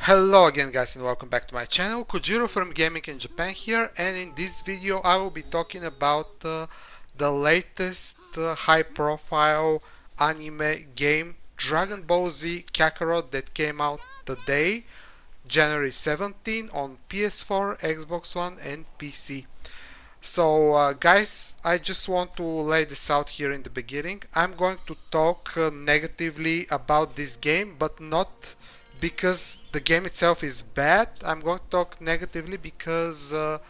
Hello again guys and welcome back to my channel. Kojiro from Gaming in Japan here, and in this video I will be talking about the latest high profile anime game Dragon Ball Z Kakarot that came out today, January 17 on PS4, Xbox One and PC. So guys, I just want to lay this out here in the beginning. I'm going to talk negatively about this game, but not because the game itself is bad. I'm going to talk negatively because the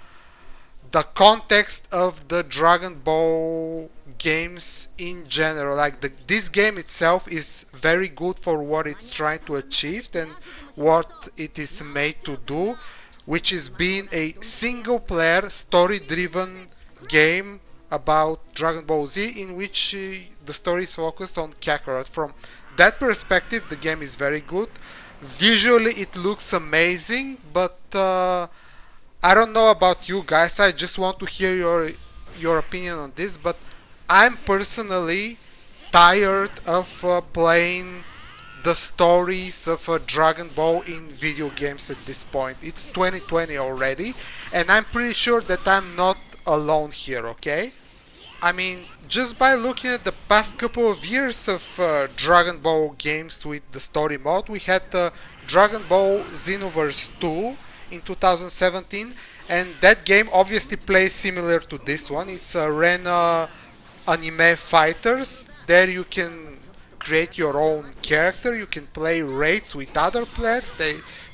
context of the Dragon Ball games in general, like this game itself is very good for what it's trying to achieve and what it is made to do, which is being a single player story driven game about Dragon Ball Z, in which the story is focused on Kakarot. From that perspective, the game is very good. Visually it looks amazing, but I don't know about you guys. I just want to hear your opinion on this, but I'm personally tired of playing the stories of Dragon Ball in video games at this point. It's 2020 already, and I'm pretty sure that I'm not alone here, okay? I mean, just by looking at the past couple of years of Dragon Ball games with the story mode, we had Dragon Ball Xenoverse 2 in 2017, and that game obviously plays similar to this one. It's arena anime fighters. There you can create your own character, you can play raids with other players.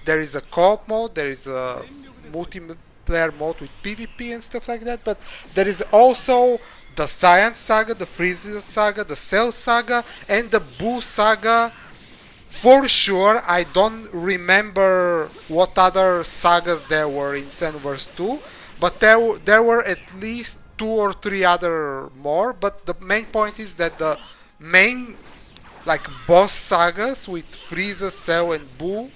There is a co-op mode, there is a multiplayer mode with PvP and stuff like that, but there is also the Science Saga, the Frieza Saga, the Cell Saga, and the Buu Saga. For sure, I don't remember what other sagas there were in Xenoverse 2, but there were at least 2 or 3 other more. But the main point is that the main like boss sagas with Frieza, Cell, and Buu,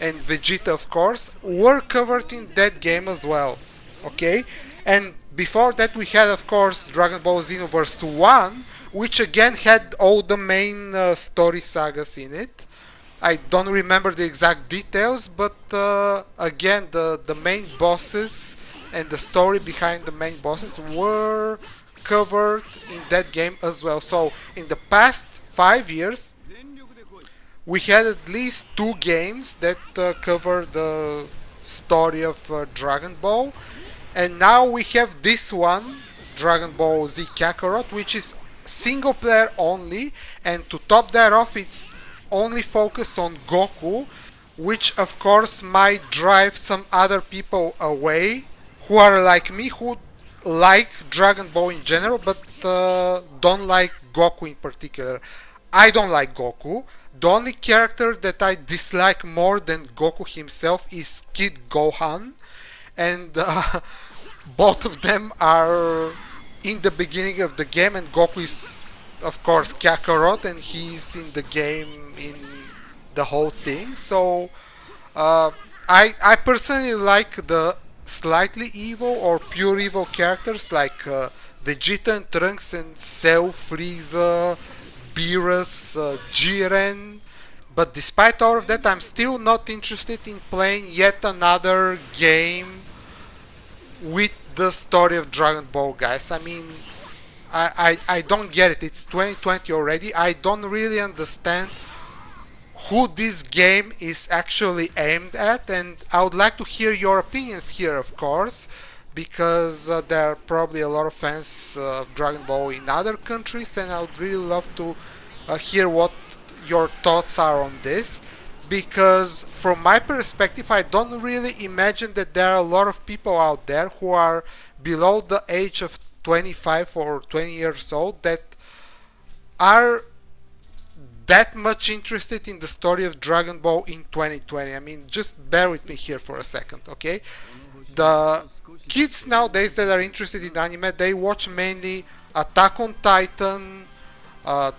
and Vegeta, of course, were covered in that game as well. Okay, and before that we had, of course, Dragon Ball Xenoverse 1, which again had all the main story sagas in it. I don't remember the exact details, but again, the main bosses and the story behind the main bosses were covered in that game as well. So in the past 5 years, we had at least 2 games that cover the story of Dragon Ball, and now we have this one, Dragon Ball Z Kakarot, which is single player only, and to top that off, it's only focused on Goku, which of course might drive some other people away who are like me, who like Dragon Ball in general, but don't like Goku in particular. I don't like Goku. The only character that I dislike more than Goku himself is Kid Gohan, and both of them are in the beginning of the game, and Goku is of course Kakarot, and he's in the game in the whole thing. So I personally like the slightly evil or pure evil characters like Vegeta and Trunks and Cell, Frieza, Beerus, Jiren. But despite all of that, I'm still not interested in playing yet another game with the story of Dragon Ball, guys. I mean, I don't get it. It's 2020 already. I don't really understand who this game is actually aimed at, and I would like to hear your opinions here, of course, because there are probably a lot of fans of Dragon Ball in other countries, and I would really love to hear what your thoughts are on this, because from my perspective, I don't really imagine that there are a lot of people out there who are below the age of 25 or 20 years old that are that much interested in the story of Dragon Ball in 2020. I mean, just bear with me here for a second, okay? The kids nowadays that are interested in anime, they watch mainly Attack on Titan,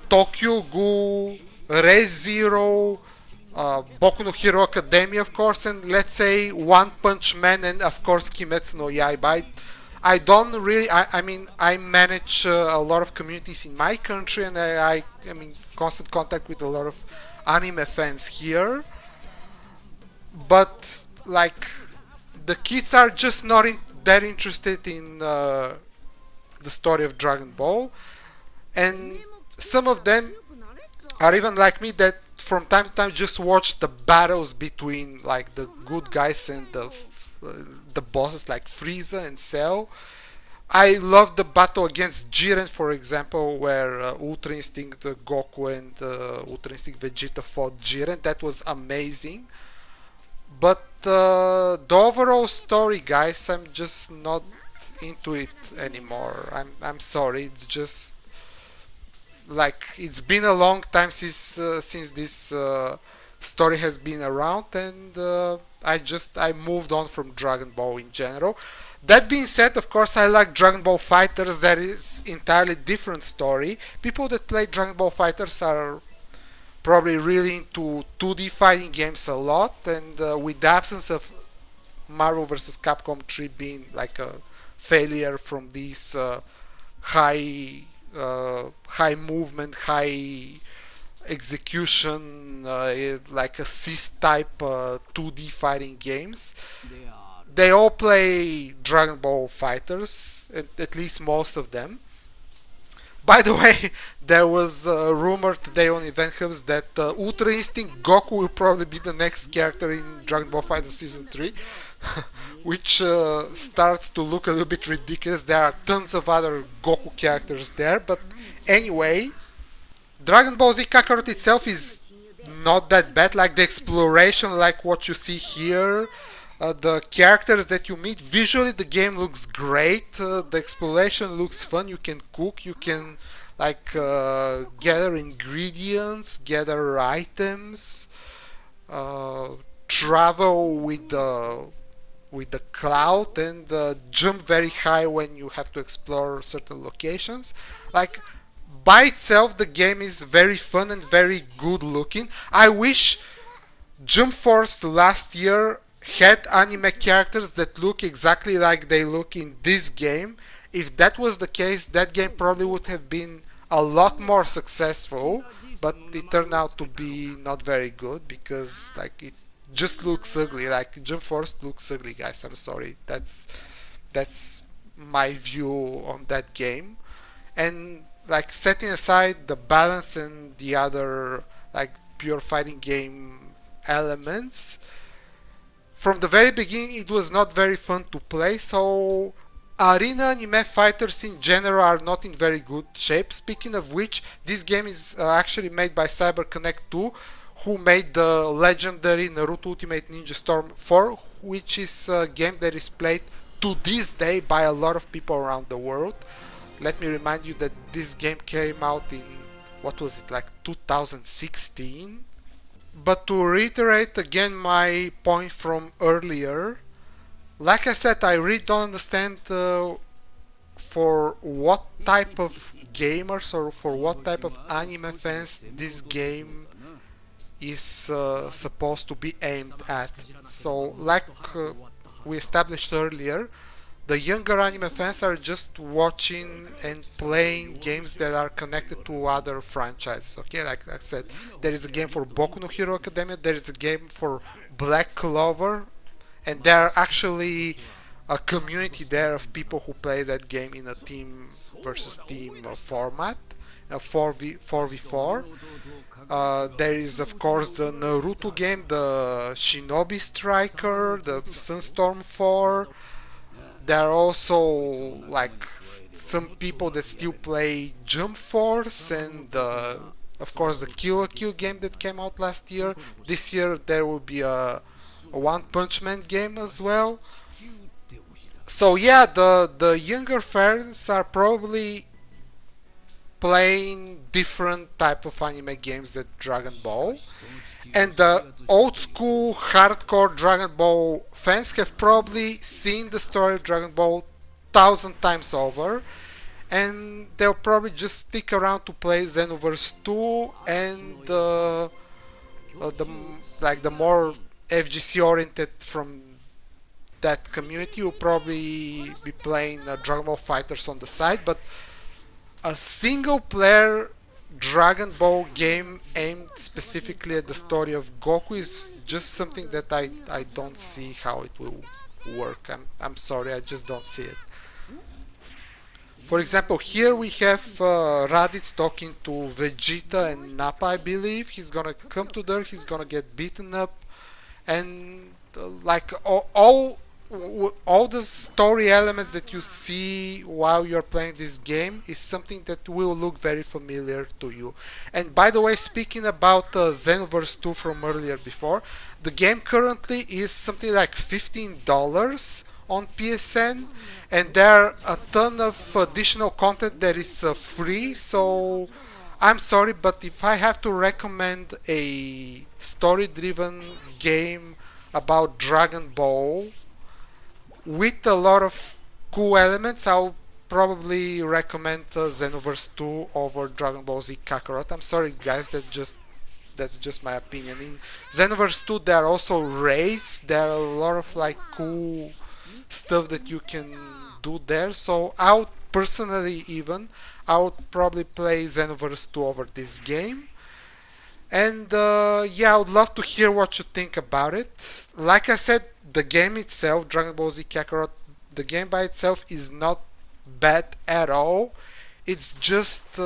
Tokyo Ghoul, Re:Zero, Boku no Hero Academia, of course, and let's say One Punch Man, and of course Kimetsu no Yaiba. I don't really, I mean, I manage a lot of communities in my country, and I'm in constant contact with a lot of anime fans here. but like the kids are just not that interested in the story of Dragon Ball, and some of them are even like me that from time to time just watch the battles between like the good guys and the bosses like Frieza and Cell. I love the battle against Jiren, for example, where Ultra Instinct Goku and Ultra Instinct Vegeta fought Jiren. That was amazing. But the overall story, guys, I'm just not into it anymore. I'm sorry. It's just like it's been a long time since this story has been around, and I moved on from Dragon Ball in general. That being said, of course, I like Dragon Ball Fighters. That is entirely different story. People that play Dragon Ball Fighters are probably really into 2D fighting games a lot, and with the absence of Marvel vs. Capcom 3 being like a failure from these high movement, high execution, like assist type 2D fighting games. They all play Dragon Ball Fighters, at least most of them. By the way, there was a rumor today on Event Hubs that Ultra Instinct Goku will probably be the next character in Dragon Ball Fighter Season 3, which starts to look a little bit ridiculous. There are tons of other Goku characters there, but anyway, Dragon Ball Z Kakarot itself is not that bad. Like the exploration, like what you see here, the characters that you meet, visually the game looks great. The exploration looks fun. You can cook, you can like gather ingredients, gather items, uh, travel with the cloud, and jump very high when you have to explore certain locations. Like by itself, the game is very fun and very good looking. I wish Jump Force last year had anime characters that look exactly like they look in this game. If that was the case, that game probably would have been a lot more successful, but it turned out to be not very good because like it just looks ugly. Like Jump Force looks ugly, guys. I'm sorry. That's my view on that game. And like setting aside the balance and the other like pure fighting game elements, from the very beginning it was not very fun to play. So arena anime fighters in general are not in very good shape. Speaking of which, this game is actually made by CyberConnect 2, who made the legendary Naruto Ultimate Ninja Storm 4, which is a game that is played to this day by a lot of people around the world. Let me remind you that this game came out in, what was it, like 2016? But to reiterate again my point from earlier, like I said, I really don't understand for what type of gamers or for what type of anime fans this game is supposed to be aimed at. So, like we established earlier, the younger anime fans are just watching and playing games that are connected to other franchises. Okay, like I said, there is a game for Boku no Hero Academia, there is a game for Black Clover, and there are actually a community there of people who play that game in a team versus team format, a 4v4. There is of course the Naruto game, the Shinobi Striker, the Sunstorm 4. There are also like some people that still play Jump Force, and of course the Kill la Kill game that came out last year. This year there will be a One Punch Man game as well. So yeah, the younger fans are probably playing different type of anime games than Dragon Ball, and the old school hardcore Dragon Ball fans have probably seen the story of Dragon Ball 1,000 times over, and they'll probably just stick around to play Xenoverse 2 and the like the more FGC oriented from that community will probably be playing Dragon Ball Fighters on the side. But a single player Dragon Ball game aimed specifically at the story of Goku is just something that I don't see how it will work. I'm sorry, I just don't see it. For example, here we have Raditz talking to Vegeta and Nappa, I believe. He's gonna come to there, he's gonna get beaten up, and like all the story elements that you see while you're playing this game is something that will look very familiar to you. And by the way, speaking about Xenoverse 2 from earlier before, the game currently is something like $15 on PSN, and there are a ton of additional content that is free. So I'm sorry, but if I have to recommend a story driven game about Dragon Ball with a lot of cool elements, I'll probably recommend Xenoverse 2 over Dragon Ball Z Kakarot. I'm sorry guys, that's just my opinion. In Xenoverse 2 there are also raids, there are a lot of like cool stuff that you can do there. So I would personally even I would probably play Xenoverse 2 over this game. And yeah, I would love to hear what you think about it. Like I said, the game itself, Dragon Ball Z Kakarot, the game by itself is not bad at all. It's just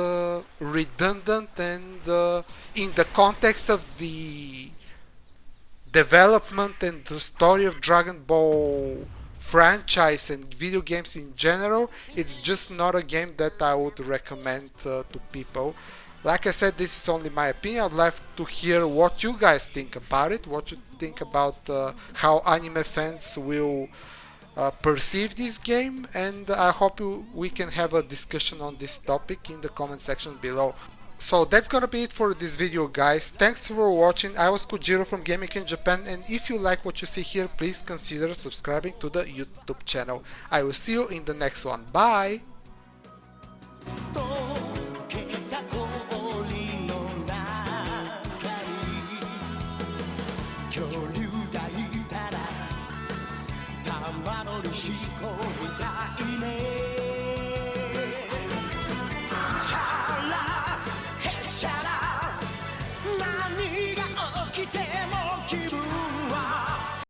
redundant, and in the context of the development and the story of Dragon Ball franchise and video games in general, it's just not a game that I would recommend to people. Like I said, this is only my opinion. I'd like to hear what you guys think about it, what you think about how anime fans will perceive this game, and I hope we can have a discussion on this topic in the comment section below. So that's gonna be it for this video guys. Thanks for watching. I was Kojiro from Gaming in Japan, and if you like what you see here, please consider subscribing to the YouTube channel. I will see you in the next one. Bye! Go